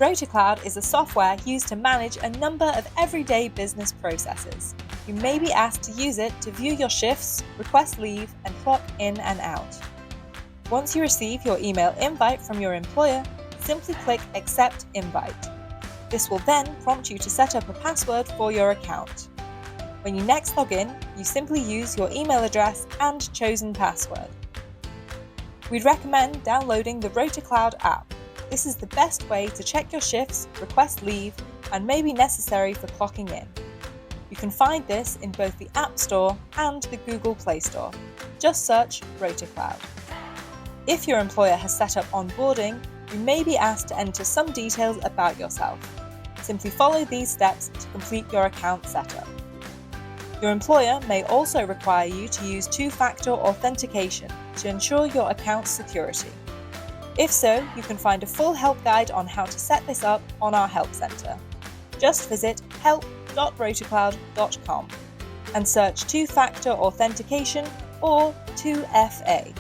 RotaCloud is a software used to manage a number of everyday business processes. You may be asked to use it to view your shifts, request leave, and clock in and out. Once you receive your email invite from your employer, simply click Accept Invite. This will then prompt you to set up a password for your account. When you next log in, you simply use your email address and chosen password. We'd recommend downloading the RotaCloud app. This is the best way to check your shifts, request leave, and may be necessary for clocking in. You can find this in both the App Store and the Google Play Store. Just search RotaCloud. If your employer has set up onboarding, you may be asked to enter some details about yourself. Simply follow these steps to complete your account setup. Your employer may also require you to use two-factor authentication to ensure your account's security. If so, you can find a full help guide on how to set this up on our Help Centre. Just visit help.rotacloud.com and search two-factor authentication or 2FA.